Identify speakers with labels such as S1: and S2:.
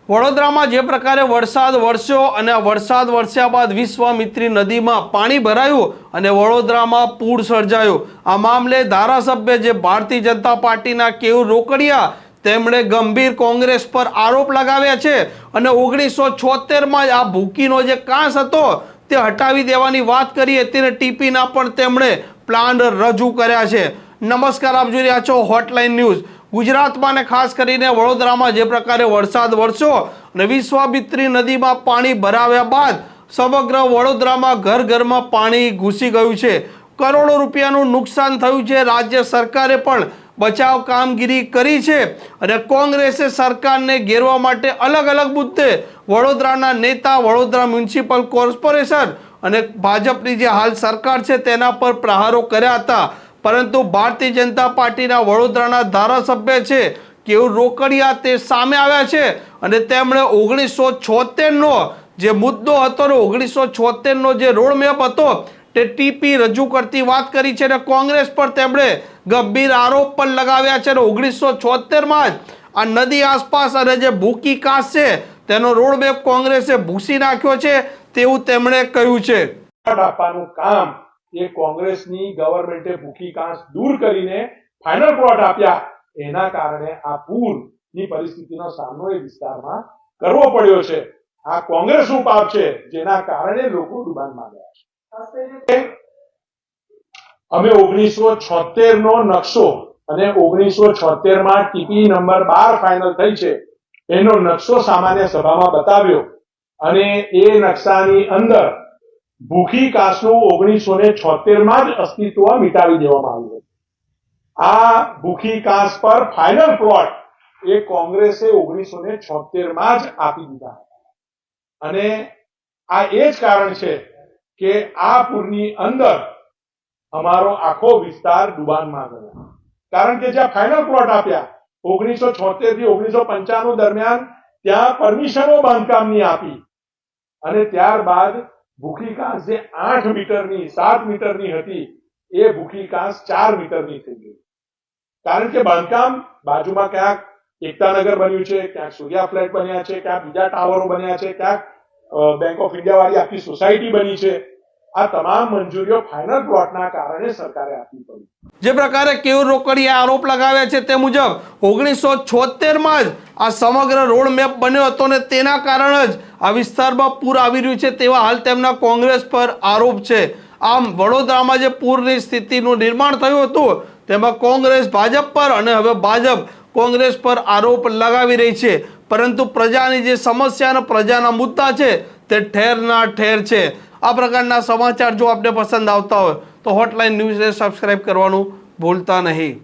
S1: વડોદરામાં જે પ્રકારે વરસાદ વરસ્યો અને વરસાદ વરસ્યા બાદ વિશ્વામિત્રી નદીમાં પાણી ભરાયું અને વડોદરામાં પૂર સર્જાયું। આ મામલે ધારાસભ્ય જે ભારતીય જનતા પાર્ટીના કેયુર રોકડિયા તેમણે ગંભીર કોંગ્રેસ પર આરોપ લગાવ્યા છે અને 1976માં જ આ ભૂકીનો જે કાંસ હતો તે હટાવી દેવાની વાત કરી હતી અને ટીપીના પણ તેમણે પ્લાન રજૂ કર્યા છે। નમસ્કાર, આપ જોઈ રહ્યા છો હોટલાઇન ન્યૂઝ। ગુજરાતમાં ને ખાસ કરીને વડોદરામાં જે પ્રકારે વરસાદ વરસ્યો અને વિશ્વામિત્રી નદીમાં પાણી ભરાવ્યા બાદ સમગ્ર વડોદરામાં ઘર ઘરમાં પાણી ઘૂસી ગયું છે। કરોડો રૂપિયાનું નુકસાન થયું છે। રાજ્ય સરકારે પણ બચાવ કામગીરી કરી છે અને કોંગ્રેસે સરકારને ઘેરવા માટે અલગ અલગ મુદ્દે વડોદરાના નેતા, વડોદરા મ્યુનિસિપલ કોર્પોરેશન અને ભાજપની જે હાલ સરકાર છે તેના પર પ્રહારો કર્યા હતા। પરંતુ ભારતીય જનતા પાર્ટીના વડોદરાના ધારાસભ્ય છે કેયુર રોકડિયા તે સામે આવ્યા છે અને તેમણે 1976નો જે મુદ્દો હતો ને 1976નો જે રોડમેપ હતો તે ટીપી રજૂ કરતી વાત કરી છે અને કોંગ્રેસ પર તેમણે ગંભીર આરોપ પણ લગાવ્યા છે અને 1976માં જ આ નદી આસપાસ અને જે ભૂકી કાંસ છે તેનો રોડમેપ કોંગ્રેસે ભૂસી નાખ્યો છે તેવું તેમણે કહ્યું છે।
S2: આપવાનું કામ એ કોંગ્રેસની ગવર્મેન્ટે ભૂખી કાંસ દૂર કરીને ફાઇનલ પ્લોટ આપ્યા, એના કારણે આ પૂરની પરિસ્થિતિનો સામનો એ વિસ્તારમાં કરવો પડ્યો છે। આ કોંગ્રેસનું પાપ છે જેના કારણે લોકો ડૂબાનમાં ગયા છે। અમે 1976નો નકશો અને 1976માં ટીપી નંબર 12 ફાઇનલ થઈ છે એનો નકશો સામાન્ય સભામાં બતાવ્યો અને એ નકશાની અંદર ભૂખી કાંસનું 1976માં જ અસ્તિત્વ મિટાવી દેવામાં આવ્યું હતું। આ ભૂખી કાંસ પર ફાઇનલ પ્લોટ એ કોંગ્રેસે 1976માં જ આપી દીધા હતા અને આ એ જ કારણ છે કે આ પૂરની અંદર અમારો આખો વિસ્તાર ડુબાનમાં ગયો, કારણ કે જ્યાં ફાઇનલ પ્લોટ આપ્યા 1976 થી 1995 દરમિયાન ત્યાં પરમિશનો બાંધકામની આપી અને ત્યારબાદ ભૂખી કાંસ જે 8 મીટરની 7 મીટરની હતી એ ભૂખી કાંસ 4 મીટરની થઈ ગઈ, કારણ કે બાંધકામ બાજુમાં ક્યાંક એકતાનગર બન્યું છે, ક્યાંક સૂર્યા ફ્લેટ બન્યા છે, ક્યાંક બીજા ટાવરો બન્યા છે, ક્યાંક બેંક ઓફ ઇન્ડિયા વાળી આખી સોસાયટી બની છે। આ તમામ મંજૂરીઓ ફાઇનલ પ્લોટના કારણે સરકારે આપવી પડી।
S1: જે પ્રકારે કેયુર રોકડિયા આરોપ લગાવ્યા છે તે મુજબ 1976માં જ આ સમગ્ર રોડ મેપ બન્યો હતો ને તેના કારણે જ આ વિસ્તારમાં પૂર આવી રહ્યું છે તેવા હાલ તેમના કોંગ્રેસ પર આરોપ છે। આમ વડોદરામાં જે પૂરની સ્થિતિનું નિર્માણ થયું હતું તેમાં કોંગ્રેસ ભાજપ પર અને હવે ભાજપ કોંગ્રેસ પર આરોપ લગાવી રહી છે, પરંતુ પ્રજાની જે સમસ્યા અને પ્રજાના મુદ્દા છે તે ઠેરના ઠેર છે। આ પ્રકારના સમાચાર જો આપને પસંદ આવતા હોય તો હોટલાઇન ન્યૂઝને સબસ્ક્રાઇબ કરવાનું ભૂલતા નહીં।